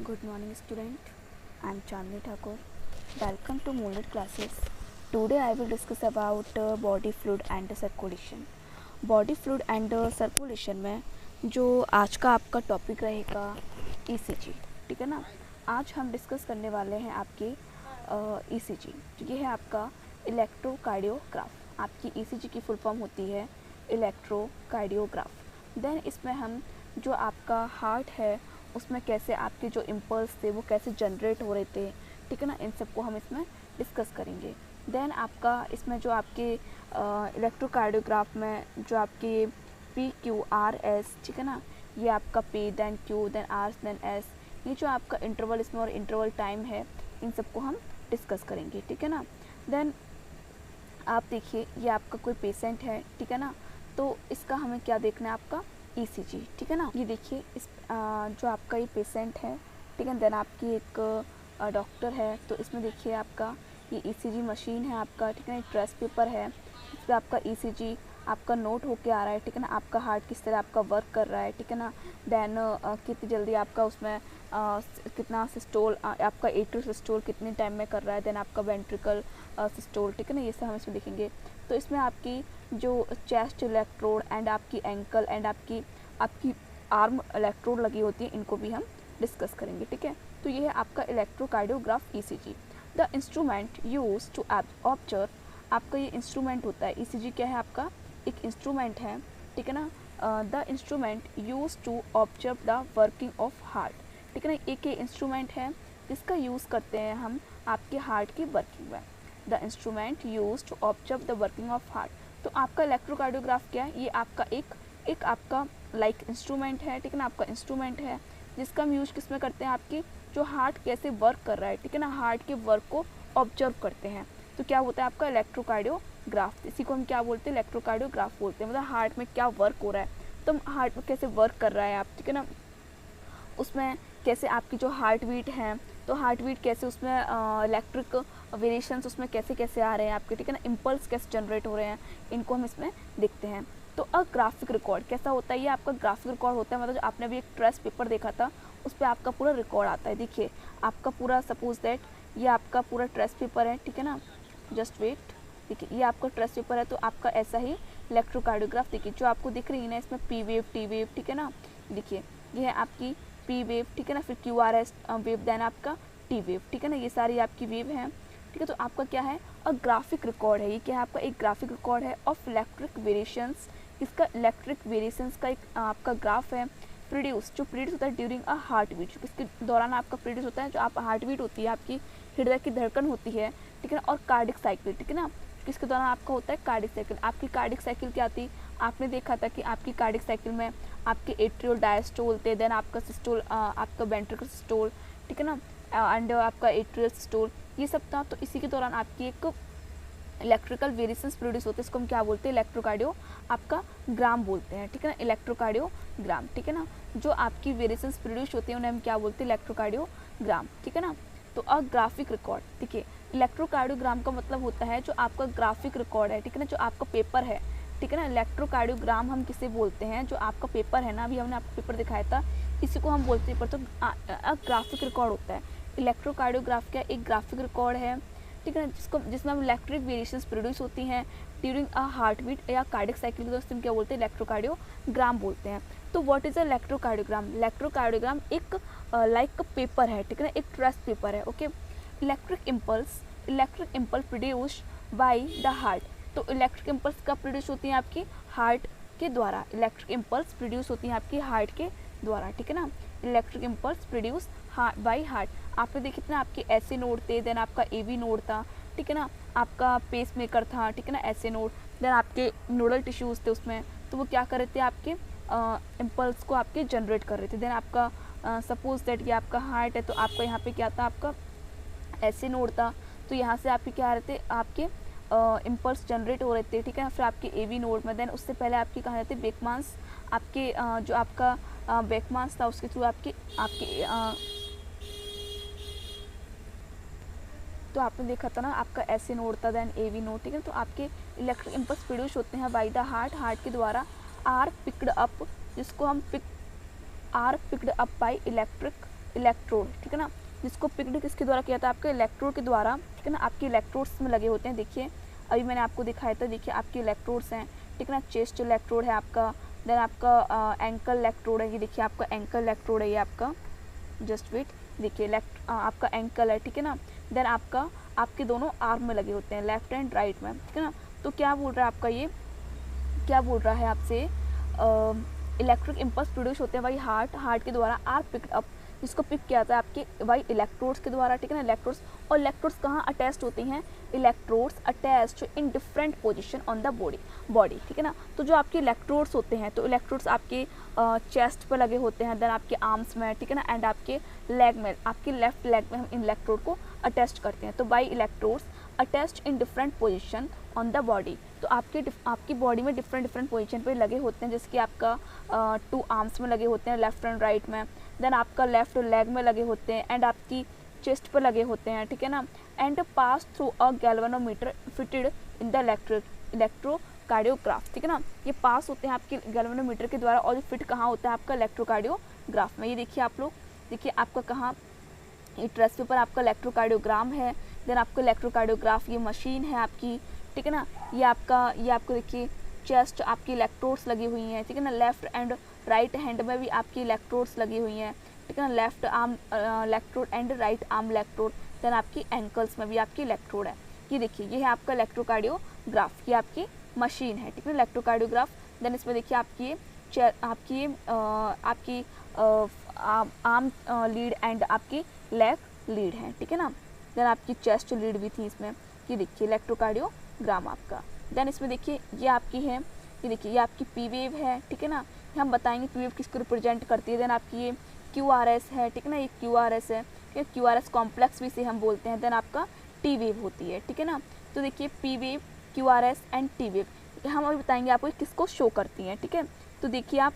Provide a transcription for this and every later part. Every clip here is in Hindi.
Good morning, student. I am Chandni Thakur. Welcome to Moonlit Classes. Today I will discuss about body fluid and circulation. Body fluid and circulation में जो आज का आपका टॉपिक रहेगा ECG, ठीक है ना। आज हम डिस्कस करने वाले हैं आपकी ECG। ये है आपका इलेक्ट्रोकार्डियोग्राफ। आपकी ECG की फुल फॉर्म होती है इलेक्ट्रोकार्डियोग्राफ। देन इसमें हम जो आपका हार्ट है उसमें कैसे आपके जो इम्पल्स थे वो कैसे जनरेट हो रहे थे, ठीक है ना, इन सबको हम इसमें डिस्कस करेंगे। देन आपका इसमें जो आपके इलेक्ट्रोकार्डियोग्राफ में जो आपके PQRS, ठीक है ना, ये आपका P then Q then R then S, ये जो आपका इंटरवल इसमें और इंटरवल टाइम है, इन सबको हम डिस्कस करेंगे, ठीक है ना। देन आप देखिए ये आपका कोई पेशेंट है, ठीक है ना, तो इसका हमें क्या देखना है, आपका ECG, ठीक है ना। ये देखिए इस जो आपका ये पेशेंट है, ठीक है। देन आपकी एक डॉक्टर है, तो इसमें देखिए आपका ये ECG मशीन है आपका, ठीक है ना। एक ट्रेस पेपर है, इस पर आपका ECG आपका नोट होके आ रहा है, ठीक है ना। आपका हार्ट किस तरह आपका वर्क कर रहा है, ठीक है ना। देन कितनी जल्दी आपका उसमें कितना सिस्टोल आपका एट्रियल सिस्टोल कितने टाइम में कर रहा है, देन आपका वेंट्रिकल सिस्टोल, ठीक है ना। ये सब हम इसमें देखेंगे। तो इसमें आपकी जो चेस्ट इलेक्ट्रोड एंड आपकी एंकल एंड आपकी आर्म इलेक्ट्रोड लगी होती है, इनको भी हम डिस्कस करेंगे, ठीक है। तो ये है आपका electrocardiograph ECG। The instrument use to observe, आपका ये इंस्ट्रूमेंट होता है। ECG क्या है, आपका एक इंस्ट्रूमेंट है, ठीक है ना। The instrument use to observe the working of heart, ठीक है ना। एक ये इंस्ट्रूमेंट है जिसका यूज़ करते हैं हम आपके हार्ट की वर्किंग में। The instrument use to observe the working of heart. तो आपका इलेक्ट्रोकार्डियोग्राफ क्या है, ये आपका एक आपका लाइक इंस्ट्रूमेंट है, ठीक है ना। आपका इंस्ट्रूमेंट है जिसका हम यूज किस में करते हैं, आपकी जो हार्ट कैसे वर्क कर रहा है, ठीक है ना, हार्ट के वर्क को ऑब्जर्व करते हैं। तो क्या होता है आपका इलेक्ट्रोकार्डियोग्राफ। इसी को हम क्या बोलते हैं, इलेक्ट्रोकार्डियोग्राफ बोलते हैं। मतलब हार्ट में क्या वर्क हो रहा है, तो हार्ट में कैसे वर्क कर रहा है आप, ठीक है ना, उसमें कैसे आपकी जो हार्ट बीट है, तो हार्ट बीट कैसे उसमें इलेक्ट्रिक वेरिएशंस उसमें कैसे कैसे आ रहे हैं आपके, ठीक है ना, इम्पल्स कैसे जनरेट हो रहे हैं, इनको हम इसमें देखते हैं। तो अ ग्राफिक रिकॉर्ड कैसा होता है, ये आपका ग्राफिक रिकॉर्ड होता है। मतलब जो आपने अभी एक ट्रेस पेपर देखा था उस पर आपका पूरा रिकॉर्ड आता है। देखिए आपका पूरा सपोज दैट ये आपका पूरा ट्रेस पेपर है, ठीक है ना। जस्ट वेट, देखिए ये आपका ट्रेस पेपर है, तो आपका ऐसा ही इलेक्ट्रोकार्डियोग्राफ देखिए जो आपको दिख रही है ना, इसमें P वेव T वेव, ठीक है ना। देखिए ये है आपकी P वेव, ठीक है ना, फिर QRS वेव, देन आपका T वेव, ठीक है ना। ये सारी आपकी वेव हैं, ठीक है। तो आपका क्या है, और ग्राफिक रिकॉर्ड है। ये क्या है, आपका एक ग्राफिक रिकॉर्ड है ऑफ इलेक्ट्रिक वेरिएशंस। इसका इलेक्ट्रिक वेरिएशंस का एक आपका ग्राफ है। जो प्रोड्यूस होता है ड्यूरिंग अ हार्ट बीट, इसके दौरान आपका प्रोड्यूस होता है, जो आप हार्ट बीट होती है, आपकी हृदय की धड़कन होती है, ठीक है ना। और कार्डिक साइकिल, ठीक है ना, इसके दौरान आपका होता है कार्डिक साइकिल। आपकी कार्डिक साइकिल क्या थी, आपने देखा था कि आपकी कार्डिक साइकिल में आपके एट्रियल डायस्टोल थे, देन आपका सिस्टोल आपका वेंट्रिकल सिस्टोल, ठीक है ना, एंड आपका एट्रियल सिस्टोल, ये सब था। तो इसी के दौरान आपकी एक इलेक्ट्रिकल वेरिएशंस प्रोड्यूस होते हैं, इसको हम क्या बोलते हैं, इलेक्ट्रोकार्डियो आपका ग्राम बोलते हैं, ठीक है ना, इलेक्ट्रोकार्डियोग्राम, ठीक है ना। जो आपकी वेरिएशंस प्रोड्यूस होती हैं उन्हें हम क्या बोलते हैं, इलेक्ट्रोकार्डियोग्राम, ठीक है ना। तो अ ग्राफिक रिकॉर्ड, देखिए इलेक्ट्रोकार्डियोग्राम का मतलब होता है जो आपका ग्राफिक रिकॉर्ड है, ठीक है ना, जो आपका पेपर है, ठीक है ना। इलेक्ट्रोकार्डियोग्राम हम किसे बोलते हैं, जो आपका पेपर है ना, अभी हमने आपको पेपर दिखाया था, इसी को हम बोलते हैं पेपर। तो ग्राफिक रिकॉर्ड होता है। इलेक्ट्रोकार्डियोग्राफ का एक ग्राफिक रिकॉर्ड है, ठीक है ना, जिसमें हम इलेक्ट्रिक वेरिएशंस प्रोड्यूस होती हैं ड्यूरिंग अ हार्ट बीट या कार्डिक साइकिल को हम क्या बोलते हैं, इलेक्ट्रोकार्डियोग्राम बोलते हैं। तो what is a electrocardiogram. Electrocardiogram एक लाइक पेपर है, ठीक है ना, एक ट्रेस पेपर है, okay. Electric impulse produce by the heart. तो इलेक्ट्रिक इम्पल्स कब प्रोड्यूस होती हैं, आपकी हार्ट के द्वारा। इलेक्ट्रिक इम्पल्स प्रोड्यूस होती हैं आपकी हार्ट के द्वारा, ठीक है ना। Electric impulse produce by heart. आपने देखी थी ना, आपके ऐसे नोड थे, देन आपका AV नोड था, ठीक है ना, आपका पेस मेकर था, ठीक है ना, ऐसे नोड, देन आपके नोडल टिश्यूज़ थे उसमें, तो वो क्या कर रहे थे, आपके इम्पल्स को आपके जनरेट कर रहे थे। देन आपका सपोज दैट ये आपका हार्ट है, तो आपका यहाँ पे क्या था, आपका ऐसे नोड था, तो यहाँ से आपके क्या आ रहे थे, आपके इम्पल्स जनरेट हो रहे थे, ठीक है ना। फिर आपके AV नोड में, देन उससे पहले आपके कहाँ रहते बेकमांस, आपके जो आपका बेकमांस था उसके थ्रू आपके तो आपने देखा था ना, आपका ऐसे नोड था, देन AV नोड, ठीक है। तो आपके इलेक्ट्रिक इम्पल्स प्रोड्यूस होते हैं बाय द हार्ट के द्वारा। आर पिक्ड अप, जिसको हम are picked up by electric electrode, ठीक है ना, जिसको पिक्ड किसके द्वारा किया था, आपके इलेक्ट्रोड के द्वारा, ठीक है ना। आपके इलेक्ट्रोड्स में लगे होते हैं, देखिए अभी मैंने आपको दिखाया था, देखिए आपके इलेक्ट्रोड्स हैं, ठीक है ना। चेस्ट इलेक्ट्रोड है आपका, देन आपका एंकल इलेक्ट्रोड है, ये देखिए आपका एंकल इलेक्ट्रोड है, ये आपका जस्ट वेट, देखिए आपका एंकल है, ठीक है ना। देन आपके दोनों आर्म में लगे होते हैं, लेफ्ट एंड राइट में, ठीक है ना। तो क्या बोल रहा है आपका, ये क्या बोल रहा है आपसे, इलेक्ट्रिक इम्पल्स प्रोड्यूस होते हैं भाई हार्ट के द्वारा, आर पिक्ड अप, जिसको पिक किया था आपके भाई इलेक्ट्रोड्स के द्वारा, ठीक है ना। इलेक्ट्रोड्स, और इलेक्ट्रोड्स कहाँ अटैच्ड होती हैं, electrodes attached in different position on the body, ठीक है ना। तो जो आपके इलेक्ट्रोड्स होते हैं, तो इलेक्ट्रोड्स आपके चेस्ट पर लगे होते हैं, देन आपके आर्म्स में, ठीक है ना, एंड आपके लेग में, आपके लेफ्ट लेग में हम इन इलेक्ट्रोड को अटैच करते हैं। तो by electrodes attached in different position on the body, तो आपकी बॉडी में डिफरेंट पोजीशन पे लगे होते हैं, जैसे कि आपका 2 आर्म्स में लगे होते हैं, लेफ्ट एंड राइट में, देन आपका लेफ्ट लेग में लगे होते हैं, एंड आपकी चेस्ट पर लगे होते हैं, ठीक है ना। And pass through a galvanometer fitted in the electrocardiograph, ठीक है ना। ये पास होते हैं आपके गैल्वेनोमीटर के द्वारा, और फिट कहाँ होता है आपका इलेक्ट्रोकार्डियोग्राफ में। ये देखिए आप लोग, देखिए आपका कहाँ, ये ट्रेस पेपर आपका इलेक्ट्रोकार्डियोग्राम है, देन आपका इलेक्ट्रोकार्डियोग्राफ ये मशीन है आपकी, ठीक है ना। ये आपको देखिए चेस्ट आपकी इलेक्ट्रोड्स लगी हुई हैं, ठीक है ना। लेफ्ट एंड राइट हैंड में भी आपकी इलेक्ट्रोड्स लगी हुई हैं, ठीक है ना। Left arm electrode and right arm electrode, then आपकी एंकल्स में भी आपकी इलेक्ट्रोड है। ये देखिए ये है आपका इलेक्ट्रोकार्डियोग्राफ, ये आपकी मशीन है, ठीक है ना, इलेक्ट्रोकार्डियोग्राफ। देन इसमें देखिए आपकी आर्म लीड एंड आपकी लेग लीड है, ठीक है ना। देन आपकी चेस्ट लीड भी थी इसमें, ये देखिए इलेक्ट्रोकार्डियोग्राम आपका। देन इसमें देखिए ये आपकी है, ये देखिए ये आपकी पी वेव है, ठीक है ना। हम बताएंगे पी वेव किसको रिप्रेजेंट करती है। देन आपकी ये QRS है, ठीक है ना, ये QRS है, QRS कॉम्प्लेक्स भी से हम बोलते हैं। देन आपका टी वेव होती है, ठीक है ना। तो देखिए P wave, QRS and T wave हम अभी बताएंगे आपको किसको शो करती हैं, ठीक है। तो देखिए आप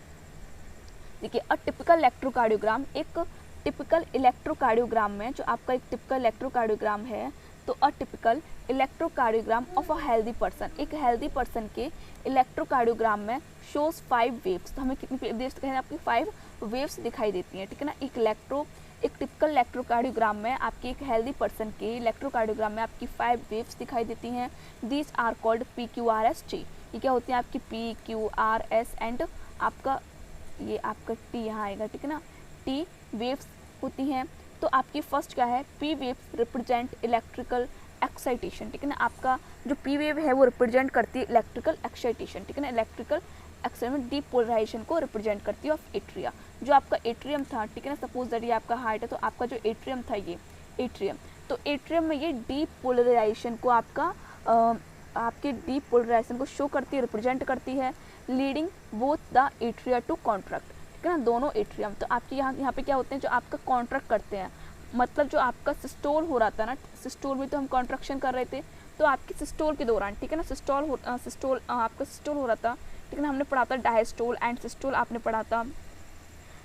देखिए अ टिपिकल इलेक्ट्रोकार्डियोग्राम, एक टिपिकल इलेक्ट्रोकार्डियोग्राम में, जो आपका एक टिपिकल इलेक्ट्रोकार्डियोग्राम है, तो a typical electrocardiogram of a healthy person, एक हेल्दी पर्सन के इलेक्ट्रोकार्डियोग्राम में शोज 5 वेव्स। तो हमें कितनी वेव्स दिखाई, आपकी 5 वेव्स दिखाई देती हैं, ठीक है ना। एक टिपिकल इलेक्ट्रोकार्डियोग्राम में आपकी एक हेल्दी पर्सन के इलेक्ट्रोकार्डियोग्राम में आपकी 5 वेव्स दिखाई देती हैं। These are called PQRS T, ये क्या होती है आपकी PQRS एंड आपका ये आपका T यहाँ आएगा, ठीक है ना, T वेव्स होती हैं। तो आपकी फर्स्ट क्या है, P waves represent electrical excitation, ठीक है ना। आपका जो P वेव है वो रिप्रेजेंट करती है इलेक्ट्रिकल एक्साइटेशन, ठीक है ना। इलेक्ट्रिकल एक्साइटेशन डीपोलराइजेशन को रिप्रेजेंट करती है ऑफ एट्रिया, जो आपका एट्रियम था, ठीक है ना। सपोज दैट ये आपका हार्ट है, तो आपका जो एट्रियम था ये एट्रियम, तो एट्रियम में ये डीपोलराइजेशन को आपके डीपोलराइजेशन को शो करती है, रिप्रेजेंट करती है, leading both the atria to contract, ठीक है ना, दोनों एट्रियम। तो आपके यहाँ पे क्या होते हैं, जो आपका कॉन्ट्रैक्ट करते हैं, मतलब जो आपका सिस्टोल हो रहा था ना, सिस्टोल में तो हम कॉन्ट्रैक्शन कर रहे थे, तो आपके सिस्टोल के दौरान, ठीक है ना, आपका सिस्टोल हो रहा था, ठीक है ना। हमने पढ़ा था डायस्टोल एंड सिस्टोल आपने पढ़ा था।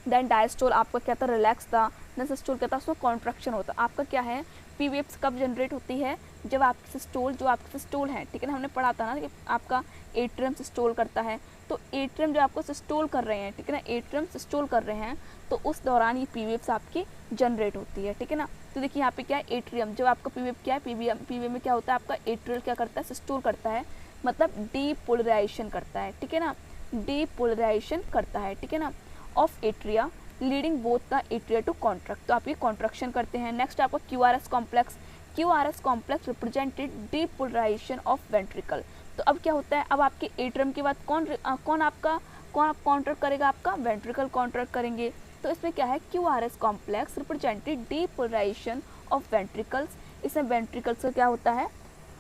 देन डायस्टोल आपका क्या था, रिलैक्स था, देन सिस्टोल क्या था, उसको कॉन्ट्रैक्शन होता। आपका क्या है, पी वेव्स कब जनरेट होती है, जब आपकी सिस्टोल, जो आपका सिस्टोल है, ठीक है ना, हमने पढ़ा था ना कि आपका एट्रियम सिस्टोल करता है, तो एट्रियम जो आपको सिस्टोल कर रहे हैं, ठीक है ना, एट्रियम सिस्टोल कर रहे हैं, तो उस दौरान ये पी वेव्स आपकी जनरेट होती है, ठीक है ना। तो देखिए यहाँ पे क्या है, एट्रियम, जब आपका पी वेव क्या है, पी वेव में क्या होता है, आपका एट्रियल क्या करता है, सिस्टोल करता है, मतलब डीपोलराइजेशन करता है, ठीक है ना, डीपोलराइजेशन करता है, ठीक है ना, of atria, leading both the atria to contract, तो आप ये कॉन्ट्रैक्शन करते हैं। नेक्स्ट आपका QRS complex represented depolarisation of ventricle. तो अब क्या होता है, अब आपके एट्रियम के बाद कौन आप कॉन्ट्रैक्ट करेगा, आपका वेंट्रिकल कॉन्ट्रैक्ट करेंगे। तो इसमें क्या है, QRS complex represented depolarisation of ventricles, इसमें वेंट्रिकल्स का क्या होता है,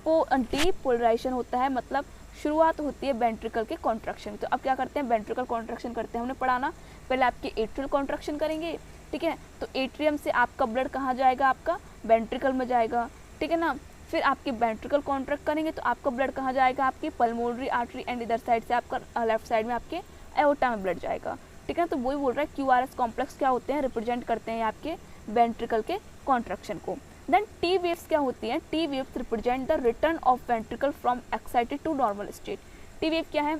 डीपोलराइजेशन होता है, मतलब शुरुआत होती है वेंट्रिकल के कॉन्ट्रैक्शन। तो अब क्या करते हैं, वेंट्रिकल कॉन्ट्रैक्शन करते हैं, हमने पढ़ा ना, पहले आपके एट्रियल कॉन्ट्रैक्शन करेंगे, ठीक है, तो एट्रियम से आपका ब्लड कहाँ जाएगा, आपका वेंट्रिकल में जाएगा, ठीक है ना। फिर आपके वेंट्रिकल कॉन्ट्रैक्ट करेंगे, तो आपका ब्लड कहाँ जाएगा, आपकी पल्मोनरी आर्टरी एंड इधर साइड से आपका लेफ्ट साइड में आपके एओर्टा में ब्लड जाएगा, ठीक है ना। तो वही बोल रहा है QRS कॉम्प्लेक्स क्या होते हैं, रिप्रेजेंट करते हैं आपके वेंट्रिकल के कॉन्ट्रैक्शन को। देन T वेव्स क्या होती हैं, T waves represent the return of ventricle from excited to normal state. T wave क्या है,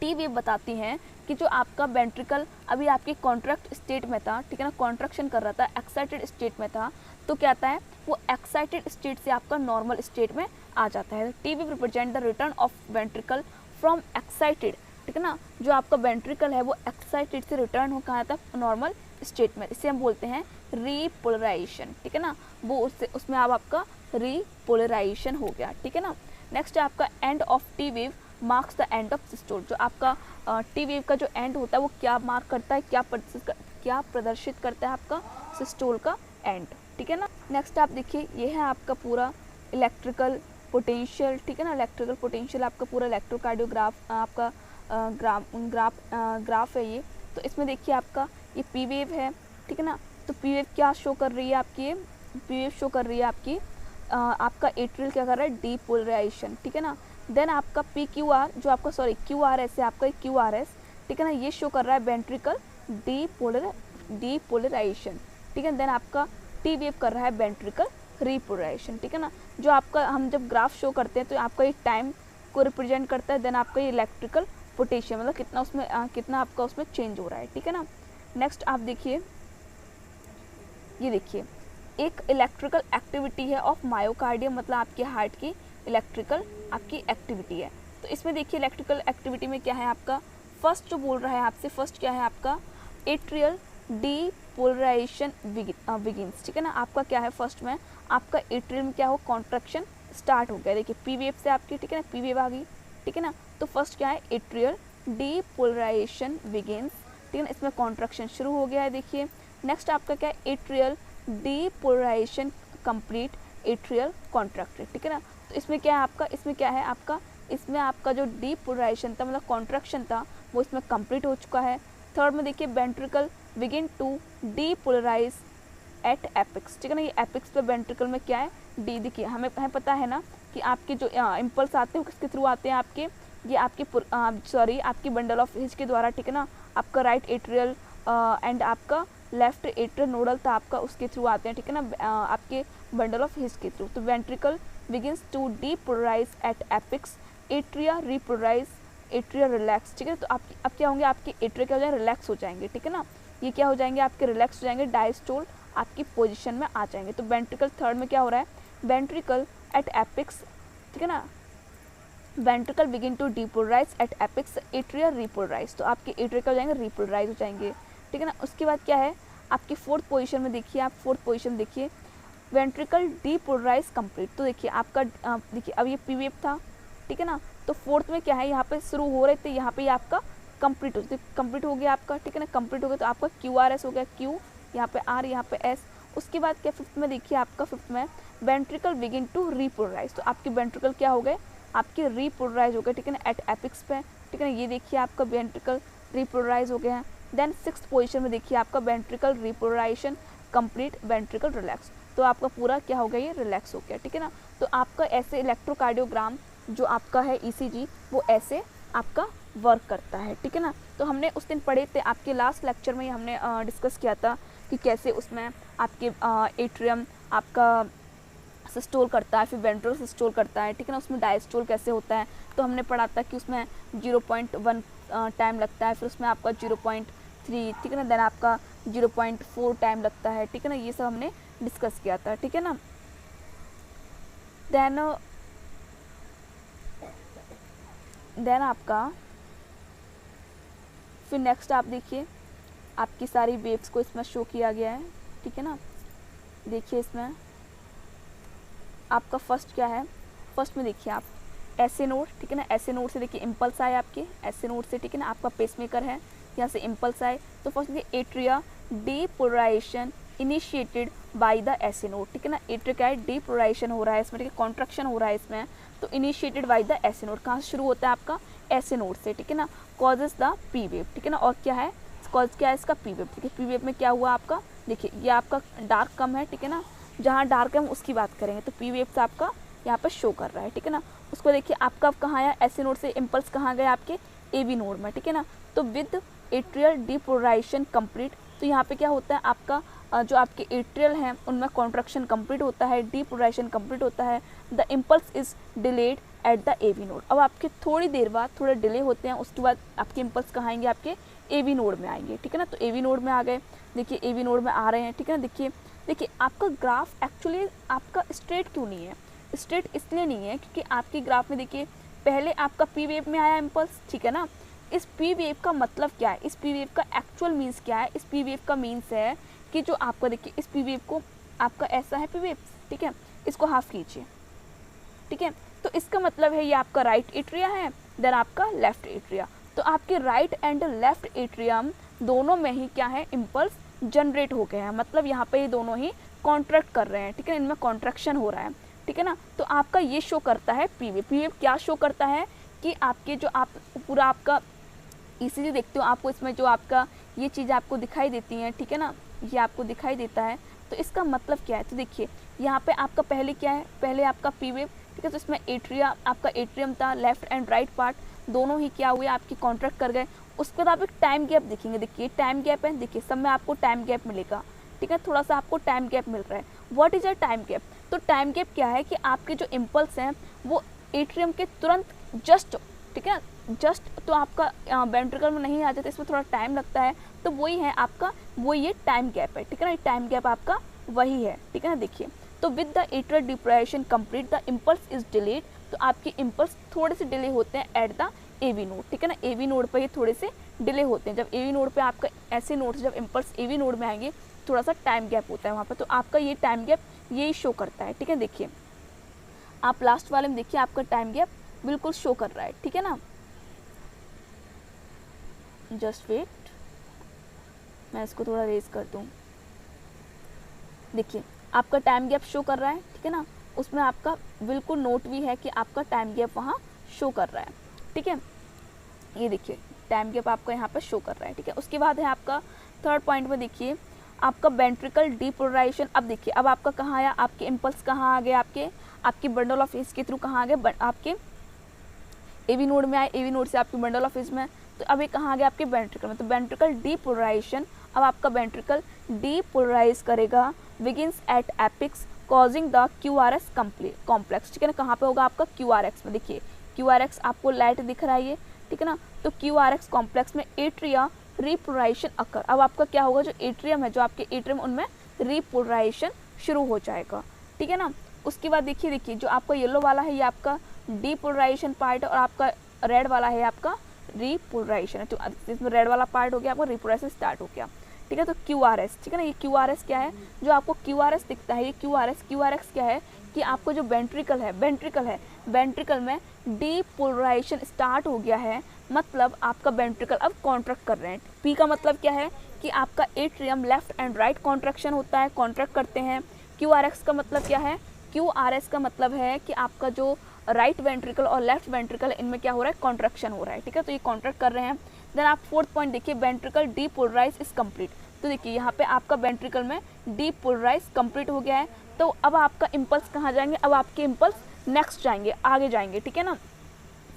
टी वेव बताती हैं कि जो आपका वेंट्रिकल अभी आपकी कॉन्ट्रैक्ट स्टेट में था, ठीक है ना, कॉन्ट्रैक्शन कर रहा था, एक्साइटेड स्टेट में था, तो क्या आता है वो एक्साइटेड स्टेट से आपका नॉर्मल स्टेट में आ जाता है। T wave represent the return of ventricle from excited, ठीक है ना, जो आपका वेंट्रिकल है वो एक्साइटेड से रिटर्न हो कहाँ आता है नॉर्मल स्टेट में, इसे हम बोलते हैं रीपोलराइजेशन, ठीक है ना, वो उसमें अब आपका रीपोलराइजेशन हो गया, ठीक है ना। नेक्स्ट है आपका end of T wave marks the end of systole, जो आपका टी वेव का जो एंड होता है वो क्या मार्क करता है, क्या प्रदर्शित करता है आपका सिस्टोल का एंड, ठीक है ना। नेक्स्ट आप देखिए ये है आपका पूरा इलेक्ट्रिकल पोटेंशियल, ठीक है ना, इलेक्ट्रिकल पोटेंशियल आपका पूरा इलेक्ट्रोकार्डियोग्राफ आपका ग्राफ है ये। तो इसमें देखिए आपका ये पी वेव है, ठीक है ना, तो पी वेव क्या शो कर रही है आपकी, ये पी वेव शो कर रही है आपकी आपका एट्रियल क्या कर रहा है डीपोलराइजेशन, ठीक है ना। देन आपका पी क्यू आर जो आपका क्यू आर एस है आपका क्यू आर एस, ठीक है ना, ये शो कर रहा है वेंट्रिकल डीपोलराइजेशन, ठीक है। देन आपका टी वेव कर रहा है वेंट्रिकल रीपोलराइजेशन, ठीक है ना। जो आपका हम जब ग्राफ शो करते हैं तो आपका ये टाइम को रिप्रेजेंट करता है, देन आपका ये इलेक्ट्रिकल पोटेंशियल मतलब कितना उसमें कितना आपका उसमें चेंज हो रहा है, ठीक है ना। नेक्स्ट आप देखिए ये देखिए एक इलेक्ट्रिकल एक्टिविटी है ऑफ मायोकार्डियम, मतलब आपके हार्ट की इलेक्ट्रिकल आपकी एक्टिविटी है। तो इसमें देखिए इलेक्ट्रिकल एक्टिविटी में क्या है आपका फर्स्ट जो बोल रहा है आपसे, फर्स्ट क्या है आपका एट्रियल डीपोलराइजेशन बिगिंस, ठीक है ना। आपका क्या है फर्स्ट में आपका एट्रियल में क्या हो कॉन्ट्रैक्शन स्टार्ट हो गया, देखिए पी वेव से आपकी, ठीक है ना, पी वेव आ गई, ठीक है ना। तो फर्स्ट क्या है एट्रियल डीपोलराइजेशन बिगिंस, ठीक है ना, इसमें कॉन्ट्रैक्शन शुरू हो गया है, देखिए। नेक्स्ट आपका क्या है atrial depolarisation complete atrial contracted, ठीक है ना। तो इसमें क्या है आपका, इसमें क्या है आपका, इसमें आपका जो डीपोलराइजेशन था मतलब कॉन्ट्रैक्शन था वो इसमें कंप्लीट हो चुका है। थर्ड में देखिए ventricle begin to depolarise at apex, ठीक है ना, ये एपिक्स पे वेंट्रिकल में क्या है डी, देखिए हमें पता है ना कि आपके जो इम्पल्स आते हैं वो किसके थ्रू आते हैं आपके, ये आपकी आपकी बंडल ऑफ हिज के द्वारा, ठीक है ना, आपका राइट एट्रियल एंड आपका लेफ्ट एट्रियल नोडल था आपका उसके थ्रू आते हैं, ठीक है ना, आपके बंडल ऑफ हिज के थ्रू। तो ventricle begins to depolarise at apex, atria repolarise, atria relax, ठीक है। तो आप अब क्या होंगे आपके एट्रिया क्या हो जाएंगे रिलैक्स हो जाएंगे, ठीक है ना, ये क्या हो जाएंगे आपके रिलैक्स हो जाएंगे, डायस्टोल आपकी पोजीशन में आ जाएंगे। तो वेंट्रिकल थर्ड में क्या हो रहा है वेंट्रिकल एट एपिक्स, ठीक है ना, ventricle begin to depolarise at apex, atria repolarise, तो आपके एट्रिया क्या हो जाएंगे रीपोलराइज हो जाएंगे, ठीक है ना। उसके बाद क्या है आपकी फोर्थ पोजीशन में देखिए, आप फोर्थ पोजीशन देखिए वेंट्रिकल डीपोलराइज कंप्लीट, तो देखिए आपका देखिए अब ये पी वेव था, ठीक है ना, तो फोर्थ में क्या है यहाँ पे शुरू हो रहे थे, यहाँ पे आपका कंप्लीट हो गया आपका, ठीक है ना, कंप्लीट हो गया। तो आपका क्यू आर एस हो गया, क्यू यहाँ पे आर यहाँ पे एस। उसके बाद क्या फिफ्थ में देखिए आपका फिफ्थ में वेंट्रिकल बिगिन टू रीपोलराइज, तो आपके वेंट्रिकल क्या हो गए आपके रीपोलराइज हो गए, ठीक है ना, एट एपिक्स पे, ठीक है ना, ये देखिए आपका वेंट्रिकल रीपोलराइज हो गया है। देन सिक्स्थ पोजीशन में देखिए आपका ventricle repolarisation complete, ventricle relax, तो आपका पूरा क्या हो गया ये रिलैक्स हो गया, ठीक है ना। तो आपका ऐसे इलेक्ट्रोकार्डियोग्राम जो आपका है ईसीजी वो ऐसे आपका वर्क करता है, ठीक है ना। तो हमने उस दिन पढ़े थे आपके लास्ट लेक्चर में हमने डिस्कस किया था कि कैसे उसमें आपके एट्रियम आपका सिस्टोल करता है, फिर वेंट्रल सिस्टोल करता है, ठीक है ना, उसमें डायस्टोल कैसे होता है। तो हमने पढ़ा था कि उसमें 0.1 टाइम लगता है, फिर उसमें आपका 0.3, ठीक है ना, देन आपका 0.4 टाइम लगता है, ठीक है ना, ये सब हमने डिस्कस किया था, ठीक है ना। देन आपका फिर नेक्स्ट आप देखिए आपकी सारी वेव्स को इसमें शो किया गया है, ठीक है ना। देखिए इसमें आपका फर्स्ट क्या है, फर्स्ट में देखिए आप ऐसे नोड, ठीक है ना, ऐसे नोड से देखिए इम्पल्स आए आपके ऐसे नोड से, ठीक है ना, आपका पेसमेकर है यहाँ से इम्पल्स आए। तो फर्स्ट देखिए atria depolarisation initiated by the SA node, ठीक है ना, एट्रिया क्या है डीपोलराइजेशन हो रहा है इसमें, ठीक है, कॉन्ट्रैक्शन हो रहा है इसमें, तो initiated by the SA node, कहाँ से शुरू होता है आपका ऐसे नोड से, ठीक है ना, कॉजेज द पी वेव, ठीक है ना, और क्या है कॉज क्या है इसका पी वेव, ठीक है। पी वेव में क्या हुआ आपका देखिए ये आपका डार्क कम है, ठीक है ना, जहाँ डार्क है हम उसकी बात करेंगे, तो पी वेव से आपका यहाँ पर शो कर रहा है, ठीक है ना। उसको देखिए आपका कहाँ आया ऐसे नोड से इम्पल्स कहाँ गए आपके ए बी नोड में, ठीक है ना। तो विद एट्रियल डीपोलराइजेशन कंप्लीट, तो यहाँ पे क्या होता है आपका जो आपके एट्रियल हैं उनमें कॉन्ट्रैक्शन कंप्लीट होता है, डीपोलराइजेशन कंप्लीट होता है, the impulse is delayed at the AV node. अब आपके थोड़ी देर बाद थोड़ा डिले होते हैं, उसके बाद आपके इम्पल्स कहाँ आएंगे, आपके एवी नोड में आएंगे, ठीक है ना। तो एवी नोड में आ गए, देखिए एवी नोड में आ रहे हैं, ठीक है ना। देखिए आपका ग्राफ एक्चुअली आपका स्ट्रेट क्यों नहीं है, स्ट्रेट इसलिए नहीं है क्योंकि आपकी ग्राफ में देखिए पहले आपका पी वेव में आया इम्पल्स, ठीक है ना। इस पी वेव का मतलब क्या है, इस पी वेव का एक्चुअल मीन्स क्या है, इस पी वेव का मीन्स है कि जो आपका देखिए इस पी वेव को आपका ऐसा है पी वेव, ठीक है, इसको हाफ कीजिए, ठीक है। तो इसका मतलब है ये आपका राइट एट्रिया है, देन आपका लेफ्ट एट्रिया। तो आपके राइट एंड लेफ्ट एट्रियम दोनों में ही क्या है, इम्पल्स जनरेट हो गए हैं, मतलब यहाँ पे ये दोनों ही कॉन्ट्रैक्ट कर रहे हैं, ठीक है, इनमें कॉन्ट्रैक्शन हो रहा है, ठीक है ना। तो आपका ये शो करता है पी वेव। पी वेव क्या शो करता है कि आपके जो आप पूरा आपका ईसीजी देखते हो, आपको इसमें जो आपका ये चीज़ आपको दिखाई देती हैं, ठीक है ना, ये आपको दिखाई देता है। तो इसका मतलब क्या है, तो देखिए यहाँ पे आपका पहले क्या है, पहले आपका पी वेव, ठीक है, तो इसमें एट्रिया आपका एट्रियम था, लेफ्ट एंड राइट पार्ट दोनों ही क्या हुए, आपकी कॉन्ट्रैक्ट कर गए। उसके बाद आप एक टाइम गैप देखेंगे, देखिए टाइम गैप है, देखिए सब में आपको टाइम गैप मिलेगा, ठीक है, थोड़ा सा आपको टाइम गैप मिल रहा है। What is a time gap, तो टाइम गैप क्या है कि आपके जो इम्पल्स हैं वो एट्रियम के तुरंत जस्ट, ठीक है, जस्ट तो आपका वेंट्रिकल में नहीं आ जाता, इसमें थोड़ा टाइम लगता है, तो वही है आपका, वो ये टाइम गैप है, ठीक है ना, टाइम गैप आपका वही है, ठीक है ना। देखिए तो with the atrial deprivation complete the impulse is delayed, तो आपके इम्पल्स थोड़े से डिले होते हैं एट द एवी नोड, ठीक है ना, एवी नोड पर ये थोड़े से डिले होते हैं। जब एवी नोड पे आपका ऐसे नोड से जब इम्पल्स एवी नोड में आएंगे थोड़ा सा टाइम गैप होता है वहाँ पर, तो आपका ये टाइम गैप यही शो करता है, ठीक है। देखिए आप लास्ट वाले में देखिए आपका टाइम गैप बिल्कुल शो कर रहा है, ठीक है ना। जस्ट वेट, मैं इसको थोड़ा रेज कर दूँ, देखिए आपका टाइम गैप शो कर रहा है, ठीक है ना, उसमें आपका बिल्कुल नोट भी है कि आपका टाइम गैप वहाँ शो कर रहा है, ठीक है। ये देखिए टाइम गैप आपका यहाँ पर शो कर रहा है, ठीक है। उसके बाद है आपका थर्ड पॉइंट में देखिए आपका वेंट्रिकल डीपोलराइजेशन। अब देखिए अब आपका कहाँ आया, आपके इम्पल्स कहाँ आ गए, आपके बंडल ऑफ एज के थ्रू कहाँ आ गए, आपके एवी नोड में आए, एवी नोड से आपके बंडल ऑफ एज में, तो अब ये कहाँ आ गया, आपके वेंट्रिकल में। तो वेंट्रिकल डीपोलराइजेशन, अब आपका वेंट्रिकल डीपोलराइज करेगा begins at apex causing the QRS complex, ठीक है ना। कहाँ पे होगा आपका क्यूआरएक्स में, देखिए क्यूआरएक्स आपको लाइट दिख रहा है ये, ठीक है ना। तो क्यूआरएक्स कॉम्प्लेक्स में एट्रिया रिपोलराइजेशन अकर, अब आपका क्या होगा, जो एट्रियम है, जो आपके एट्रियम उनमें रिपोलराइजेशन शुरू हो जाएगा, ठीक है ना। उसके बाद देखिए जो आपका येलो वाला है ये आपका डीपोलराइजेशन पार्ट है, और आपका रेड वाला है आपका रिपोलराइजेशन है। तो इसमें रेड वाला पार्ट हो गया, आपका रिपोलराइजेशन स्टार्ट हो गया, ठीक है। तो क्यूआरएस, ठीक है ना, ये क्यूआरएस क्या है, जो आपको क्यूआरएस दिखता है, ये क्यूआरएस क्या है कि आपको जो वेंट्रिकल है, वेंट्रिकल में डीपोलराइजेशन स्टार्ट हो गया है, मतलब आपका वेंट्रिकल अब कॉन्ट्रैक्ट कर रहे हैं। पी का मतलब क्या है कि आपका atrium left and right contraction होता है, कॉन्ट्रैक्ट करते हैं। क्यूआरएस का मतलब क्या है, क्यूआरएस का मतलब है कि आपका जो राइट वेंट्रिकल और लेफ्ट वेंट्रिकल इनमें क्या हो रहा है, कॉन्ट्रैक्शन हो रहा है, ठीक है। तो ये कॉन्ट्रैक्ट कर रहे हैं। देन आप फोर्थ पॉइंट देखिए वेंट्रिकल डीपोलराइज इज कंप्लीट, तो देखिए यहाँ पे आपका वेंट्रिकल में डीपोलराइज कंप्लीट हो गया है। तो अब आपका इम्पल्स कहाँ जाएंगे, अब आपके इम्पल्स नेक्स्ट जाएंगे, आगे जाएंगे, ठीक है ना।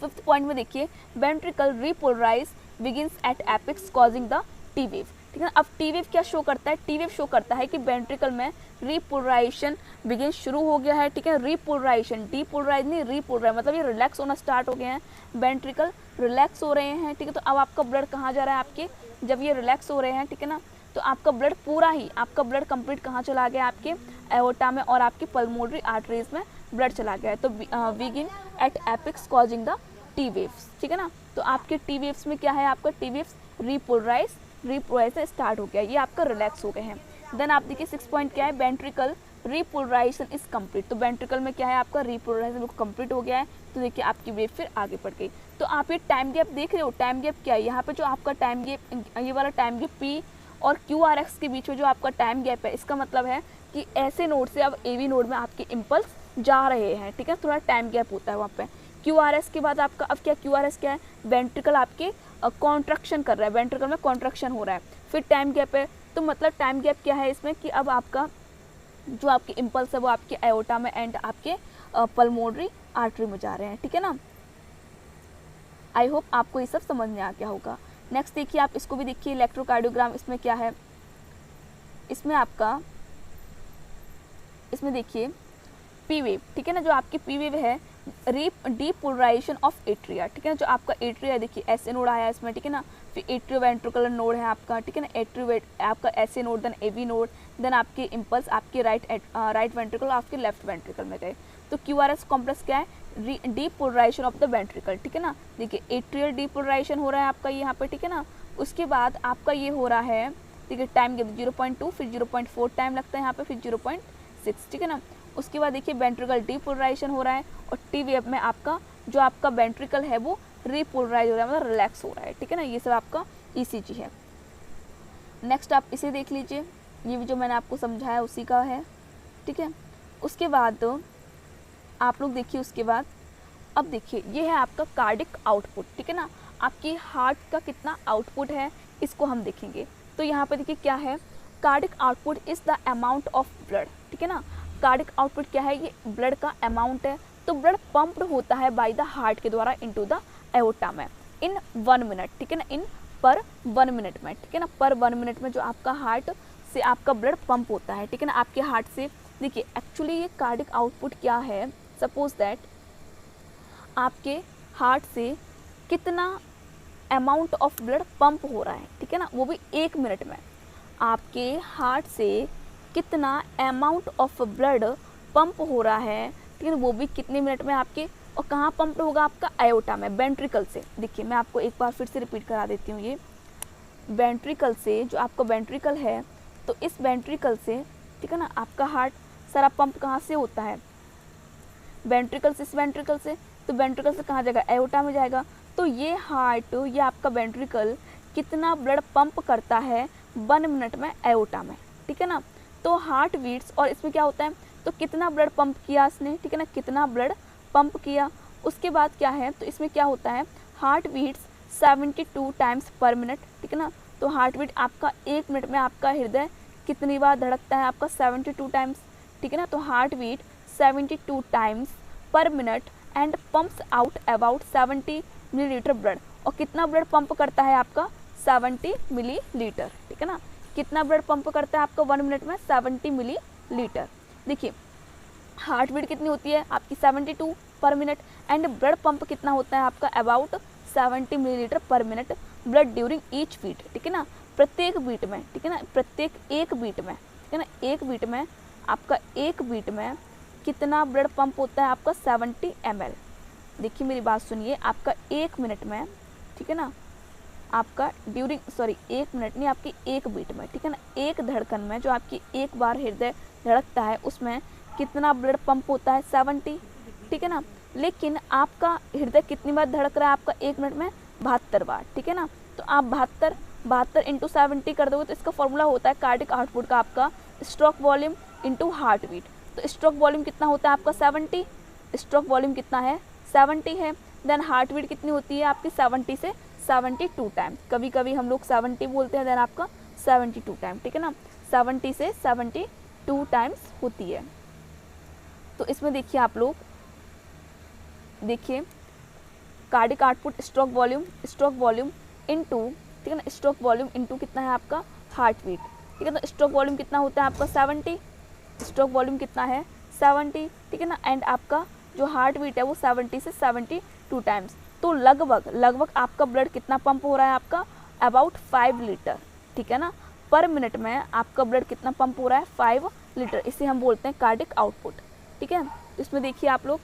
फिफ्थ पॉइंट में देखिए ventricle repolarise begins at apex causing the T wave, ठीक है ना। अब टी वेव क्या शो करता है, टी वेव शो करता है कि वेंट्रिकल में रिपोलराइजेशन बिगिन शुरू हो गया है, ठीक है। रिपोलराइजेशन, डीपोलराइज नहीं, रिपोलराइज मतलब ये रिलैक्स होना स्टार्ट हो गए हैं, वेंट्रिकल रिलैक्स हो रहे हैं, ठीक है। तो अब आपका ब्लड कहाँ जा रहा है, आपके जब ये रिलैक्स हो रहे हैं, ठीक है ना, तो आपका ब्लड पूरा ही, आपका ब्लड कंप्लीट कहाँ चला गया, आपके एओर्टा में और आपकी पल्मोनरी आर्टरीज में ब्लड चला गया है। तो begin at apex causing the T waves, ठीक है ना। तो आपके टी वेव्स में क्या है, आपका टी वेव्स रिपोलराइजेशन स्टार्ट हो गया, ये आपका रिलैक्स हो गए हैं। देन आप देखिए 6 पॉइंट क्या है, वेंट्रिकल रिपोलराइजेशन इज कंप्लीट, तो वेंट्रिकल में क्या है, आपका रिपोलराइजेशन बिल्कुल कंप्लीट हो गया है। तो देखिए आपकी वेव फिर आगे बढ़ गई। तो आप ये टाइम गैप देख रहे हो, टाइम गैप क्या है, यहाँ पे जो आपका टाइम गैप, ये वाला टाइम गैप पी और क्यूआरएक्स के बीच में जो आपका टाइम गैप है, इसका मतलब है कि ऐसे नोड से अब एवी नोड में आपके इम्पल्स जा रहे हैं, ठीक है। थोड़ा टाइम गैप होता है वहाँ पे। क्यूआरएस के बाद आपका अब क्या, क्यूआरएस क्या है, वेंट्रिकल आपके कॉन्ट्रैक्शन कर रहा है, वेंट्रिकल में कॉन्ट्रैक्शन हो रहा है, फिर टाइम गैप है। तो मतलब टाइम गैप क्या है इसमें कि अब आपका जो आपके इम्पल्स है वो आपके एओर्टा में एंड आपके पल्मोनरी आर्टरी में जा रहे हैं, ठीक है ना। आई होप आपको ये सब समझ में आ गया होगा। नेक्स्ट देखिए आप इसको भी देखिए, इलेक्ट्रोकार्डियोग्राम, इसमें क्या है, इसमें आपका, इसमें देखिए पी वेव, ठीक है ना, जो आपकी पी वेव है डीपोलराइजेशन ऑफ एट्रिया, ठीक है ना। जो आपका एट्रिया देखिए ऐसे नोड आया इसमें, ठीक है ना, फिर एट्रियोवेंट्रिकुलर नोड है आपका, ठीक है ना, एट्रियोवेट आपका SA node, then AV node, then आपके इम्पल्स आपके राइट वेंट्रिकल आपके लेफ्ट वेंट्रिकल में गए। तो क्यूआरएस कॉम्प्लेक्स क्या है, डीपोलराइजेशन ऑफ द वेंट्रिकल, ठीक है ना। देखिए एट्रियल डीपोलराइजेशन हो रहा है आपका यहाँ पे, ठीक है ना। उसके बाद आपका ये हो रहा है, ठीक है, टाइम 0.2, फिर 0.4 टाइम लगता है यहाँ पे, फिर 0.6, ठीक है ना। उसके बाद देखिए वेंट्रिकल डीपोलराइजेशन हो रहा है और टी वेव में आपका जो आपका वेंट्रिकल है वो रीपोलराइज हो रहा है, मतलब रिलैक्स हो रहा है, ठीक है ना। ये सब आपका ईसीजी है। नेक्स्ट आप इसे देख लीजिए, ये भी जो मैंने आपको समझाया उसी का है, ठीक है। उसके बाद आप लोग देखिए, उसके बाद अब देखिए ये है आपका कार्डिक आउटपुट, ठीक है ना। आपकी हार्ट का कितना आउटपुट है इसको हम देखेंगे। तो यहाँ पे देखिए क्या है, cardiac output is the amount of blood, ठीक है ना। कार्डिक आउटपुट क्या है, ये ब्लड का अमाउंट है। तो ब्लड पंप्ड होता है बाय द हार्ट के द्वारा इनटू द एओर्टा में इन 1 मिनट, ठीक है ना, इन पर 1 मिनट में, ठीक है ना। पर 1 मिनट में जो आपका हार्ट से आपका ब्लड पंप होता है, ठीक है ना, आपके हार्ट से। देखिए एक्चुअली ये कार्डिक आउटपुट क्या है, सपोज दैट आपके हार्ट से कितना अमाउंट ऑफ ब्लड पंप हो रहा है, ठीक है ना, वो भी 1 मिनट में। आपके हार्ट से कितना अमाउंट ऑफ ब्लड पंप हो रहा है, ठीक है, वो भी कितने मिनट में आपके, और कहाँ पंप होगा आपका एओर्टा में, वेंट्रिकल से। देखिए मैं आपको एक बार फिर से रिपीट करा देती हूँ, ये वेंट्रिकल से, जो आपका वेंट्रिकल है, तो इस वेंट्रिकल से, ठीक है ना, आपका हार्ट सारा पंप कहाँ से होता है, वेंट्रिकल से, इस वेंट्रिकल से। तो वेंट्रिकल से कहाँ जाएगा, एओर्टा में जाएगा। तो ये हार्ट, ये आपका वेंट्रिकल कितना ब्लड पंप करता है 1 मिनट में एओर्टा में, ठीक है ना। तो हार्ट बीट्स, और इसमें क्या होता है, तो कितना ब्लड पंप किया इसने, ठीक है ना, कितना ब्लड पंप किया। उसके बाद क्या है, तो इसमें क्या होता है, heart beats 72 times per minute, ठीक है ना। तो हार्ट बीट आपका 1 मिनट में आपका हृदय कितनी बार धड़कता है, आपका 72 टाइम्स, ठीक है ना। तो heart beat 72 times per minute and pumps out about 70 millilitre blood. और कितना ब्लड पंप करता है आपका, 70 मिलीलीटर, ठीक है ना। कितना ब्लड पंप करता है आपका 1 मिनट में, 70 मिलीलीटर। देखिए हार्ट बीट कितनी होती है आपकी 72 पर मिनट, एंड ब्लड पंप कितना होता है आपका about 70 millilitre per minute blood during each beat, ठीक है ना, प्रत्येक बीट में, ठीक है ना, प्रत्येक एक बीट में, ठीक है ना, एक बीट में आपका, एक बीट में कितना ब्लड पंप होता है आपका 70 ml। देखिए मेरी बात सुनिए, आपका 1 मिनट में, ठीक है ना, आपका ड्यूरिंग, सॉरी 1 मिनट नहीं, आपकी एक बीट में, ठीक है ना, एक धड़कन में जो आपकी एक बार हृदय धड़कता है उसमें कितना ब्लड पंप होता है 70, ठीक है ना। लेकिन आपका हृदय कितनी बार धड़क रहा है आपका 1 मिनट में, 72 बार, ठीक है ना। तो आप 72 इंटू 70 कर दोगे तो इसका फॉर्मूला होता है कार्डिक आउटपुट का आपका stroke volume into heart beat. तो स्ट्रोक वॉल्यूम कितना होता है आपका 70, स्ट्रोक वॉल्यूम कितना है 70 है। देन हार्ट बीट कितनी होती है आपकी 70 से 72 टाइम, कभी कभी हम लोग 70 बोलते हैं, देन आपका 72 टाइम, ठीक है ना, 70 से 72 टाइम्स होती है। तो इसमें देखिए आप लोग, देखिए cardiac output stroke volume into, ठीक है ना, स्ट्रोक वॉल्यूम इनटू कितना है आपका हार्ट बीट, ठीक है। तो स्ट्रोक वॉल्यूम कितना होता है आपका 70, स्ट्रोक वॉल्यूम कितना है 70, ठीक है ना, एंड आपका जो हार्ट बीट है वो 70 से 72 टाइम्स। तो लगभग आपका ब्लड कितना पंप हो रहा है आपका अबाउट 5 लीटर, ठीक है ना, पर मिनट में आपका ब्लड कितना पंप हो रहा है 5 लीटर। इसे हम बोलते हैं कार्डिक आउटपुट, ठीक है। इसमें देखिए आप लोग,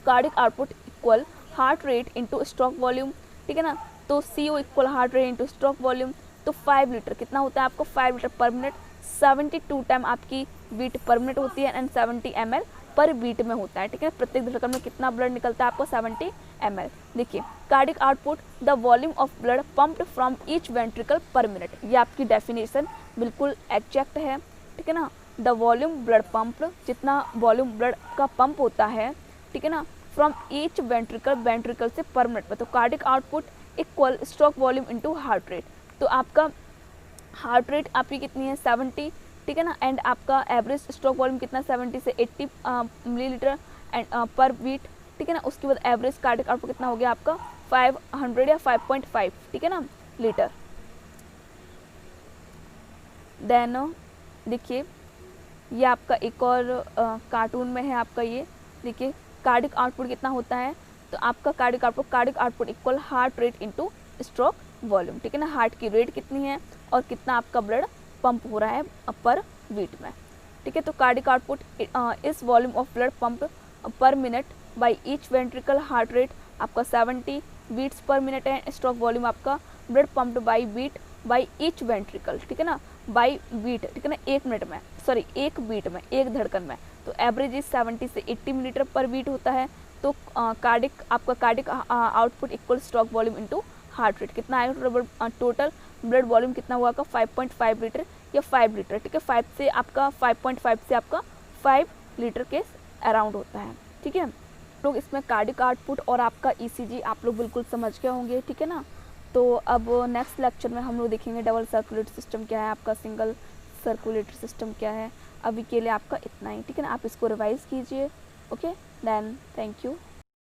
cardiac output equal heart rate into stroke volume, ठीक है ना। तो CO equal heart rate into stroke volume, तो 5 लीटर कितना होता है आपको 5 लीटर पर मिनट, 72 टाइम आपकी बीट पर मिनट होती है एंड 70 ml पर बीट में होता है, ठीक है। प्रत्येक धड़कन में कितना ब्लड निकलता है आपको 70 ml। देखिए cardiac output the volume of blood pumped from each ventricle पर मिनट, ये आपकी डेफिनेशन बिल्कुल एग्जैक्ट है, ठीक है ना। द वॉल्यूम ब्लड पंप्ड, जितना वॉल्यूम ब्लड का पंप होता है, ठीक है ना, फ्रॉम ईच वेंट्रिकल से पर मिनट में। तो cardiac output equal stroke volume into heart rate. तो आपका हार्ट रेट आपकी कितनी है 70, ठीक है ना, एंड आपका एवरेज स्ट्रोक वॉल्यूम कितना 70 से 80 मिलीलीटर एंड पर बीट, ठीक है ना। उसके बाद एवरेज कार्डिक आउटपुट कितना हो गया आपका 500 या 5.5, ठीक है ना, लीटर। देन देखिए ये आपका एक और कार्टून में है आपका, ये देखिए कार्डिक आउटपुट कितना होता है, तो आपका cardiac output equal heart rate into stroke volume, ठीक है ना। हार्ट की रेट कितनी है और कितना आपका ब्लड पंप हो रहा है पर बीट में, ठीक है। तो cardiac output is volume of blood pump per minute by each ventricle, heart rate आपका 70 बीट्स पर मिनट है, स्ट्रोक वॉल्यूम आपका blood pumped by beat by each ventricle, ठीक है ना, बाय बीट, ठीक है ना, एक मिनट में, सॉरी एक बीट में, एक धड़कन में। तो एवरेज इज 70 से 80 मिलीलीटर पर बीट होता है। तो cardiac output equal stroke volume into heart rate कितना आएगा, टोटल ब्लड वॉल्यूम कितना हुआ आपका 5.5 लीटर या 5 लीटर, ठीक है। 5.5 से आपका 5 लीटर के अराउंड होता है, ठीक है। लोग इसमें कार्डिक आउटपुट और आपका ईसीजी आप लोग बिल्कुल समझ गए होंगे, ठीक है ना। तो अब नेक्स्ट लेक्चर में हम लोग देखेंगे डबल सर्कुलेटर सिस्टम क्या है, आपका सिंगल सर्कुलेटर सिस्टम क्या है। अभी के लिए आपका इतना ही, ठीक है ना। आप इसको रिवाइज कीजिए, ओके देन, थैंक यू।